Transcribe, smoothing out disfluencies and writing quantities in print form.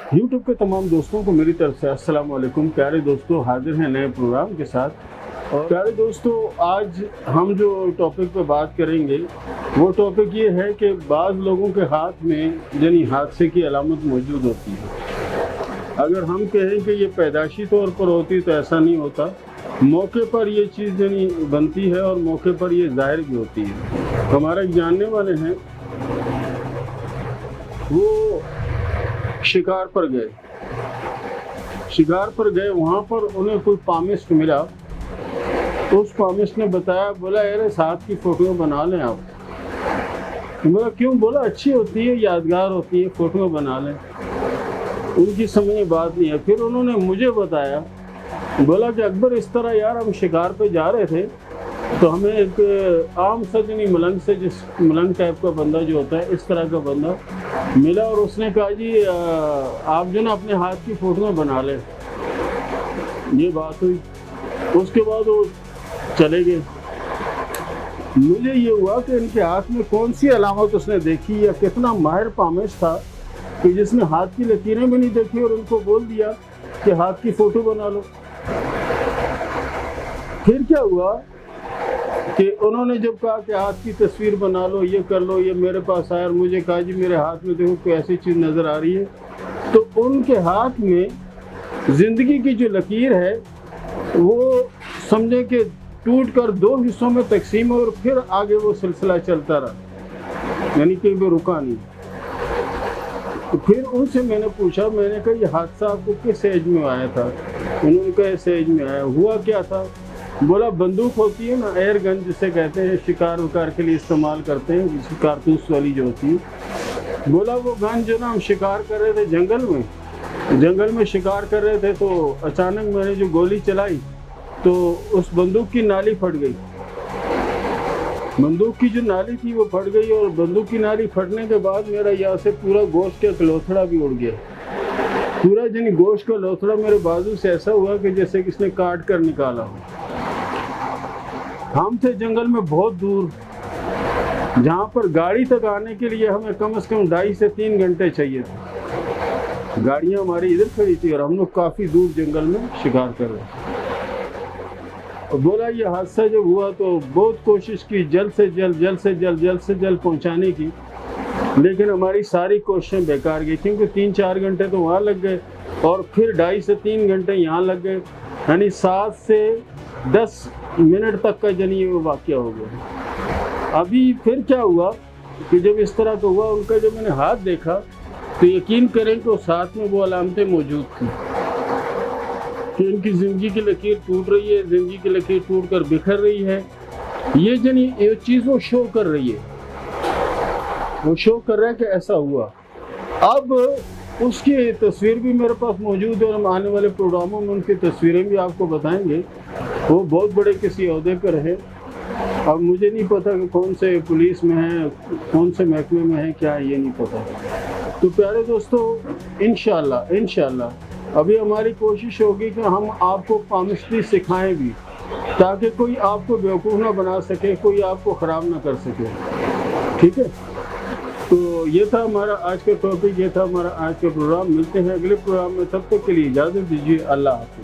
YouTube के तमाम दोस्तों को मेरी तरफ से अस्सलाम वालेकुम। प्यारे दोस्तों, हाजिर हैं नए प्रोग्राम के साथ। और प्यारे दोस्तों, आज हम जो टॉपिक पे बात करेंगे वो टॉपिक ये है कि बाज़ लोगों के हाथ में यानी हादसे की अलामत मौजूद होती है। अगर हम कहें कि ये पैदाशी तौर पर होती तो ऐसा नहीं होता, मौके पर ये चीज़ यानी बनती है और मौके पर ये ज़ाहिर भी होती है। हमारे एक जानने वाले हैं, वो शिकार पर गए। वहाँ पर उन्हें कोई पामिस्ट मिला। तो उस पामिस्ट ने बताया, बोला यार साथ की फ़ोटो बना लें आप। बोला क्यों? बोला अच्छी होती है, यादगार होती है, फ़ोटो बना लें। उनकी समझ में बात नहीं है। फिर उन्होंने मुझे बताया, बोला कि अकबर इस तरह यार हम शिकार पे जा रहे थे तो हमें एक आम सजनी मलंग से, जिस मलंग टाइप का बंदा जो होता है, इस तरह का बंदा मिला और उसने कहा जी आप जो ना अपने हाथ की फ़ोटो बना लें। ये बात हुई। उसके बाद वो चले गए। मुझे ये हुआ कि इनके हाथ में कौन सी अलामत उसने देखी या कितना माहिर पामिश था कि जिसने हाथ की लकीरें भी नहीं देखी और उनको बोल दिया कि हाथ की फ़ोटो बना लो। फिर क्या हुआ कि उन्होंने जब कहा कि हाथ की तस्वीर बना लो, ये कर लो, ये मेरे पास आया और मुझे कहा जी मेरे हाथ में देखो कोई ऐसी चीज़ नज़र आ रही है, तो उनके हाथ में ज़िंदगी की जो लकीर है वो समझे कि टूट कर दो हिस्सों में तकसीम और फिर आगे वो सिलसिला चलता रहा, यानी कि वो रुका नहीं। तो फिर उनसे मैंने पूछा, मैंने कहा ये हादसा आपको किस एज में आया था? उन्होंने कहा इस एज में आया। हुआ क्या था? बोला बंदूक होती है ना, एयर गन जिसे कहते हैं, शिकार वकार के लिए इस्तेमाल करते हैं, जिसकी कारतूस वाली जो होती है। बोला वो गन जो ना हम शिकार कर रहे थे जंगल में शिकार कर रहे थे, तो अचानक मैंने जो गोली चलाई तो उस बंदूक की नाली फट गई। बंदूक की जो नाली थी वो फट गई और बंदूक की नाली फटने के बाद मेरा यहाँ से पूरा गोश्त का लोथड़ा भी उड़ गया। पूरा यानी गोश्त का लोथड़ा मेरे बाजू से ऐसा हुआ कि जैसे किसने काट कर निकाला हो। हम थे जंगल में बहुत दूर, जहाँ पर गाड़ी तक आने के लिए हमें कम से कम 2.5 से 3 घंटे चाहिए थे। गाड़ियाँ हमारी इधर खड़ी थी और हम लोग काफ़ी दूर जंगल में शिकार कर रहे थे। और बोला ये हादसा जब हुआ तो बहुत कोशिश की जल्द से जल्द पहुँचाने की, लेकिन हमारी सारी कोशिशें बेकार गई, क्योंकि 3-4 घंटे तो वहाँ लग गए और फिर 2.5 से 3 घंटे यहाँ लग गए, यानी 7 से 10 मिनट तक का जनी वो वाक़या हो गया। अभी फिर क्या हुआ कि जब इस तरह का हुआ, उनका जब मैंने हाथ देखा तो यकीन करें कि साथ में वो अलामतें मौजूद थी कि इनकी ज़िंदगी की लकीर टूट रही है, ज़िंदगी की लकीर टूट कर बिखर रही है। ये जनी ये चीज़ वो शो कर रही है, वो शो कर रहा है कि ऐसा हुआ। अब उसकी तस्वीर भी मेरे पास मौजूद है और हम आने वाले प्रोग्रामों में उनकी तस्वीरें भी आपको बताएंगे। वो बहुत बड़े किसी ओहदे पर है। अब मुझे नहीं पता कि कौन से पुलिस में है, कौन से महकमे में है, क्या है ये नहीं पता। तो प्यारे दोस्तों, इंशाल्लाह अभी हमारी कोशिश होगी कि हम आपको पामिस्ट्री सिखाएं भी, ताकि कोई आपको बेवकूफ़ ना बना सके, कोई आपको ख़राब ना कर सके। ठीक है, तो ये था हमारा आज का टॉपिक, ये था हमारा आज का प्रोग्राम। मिलते हैं अगले प्रोग्राम में, तब तक के लिए इजाज़त दीजिए। अल्लाह हाफ़िज़।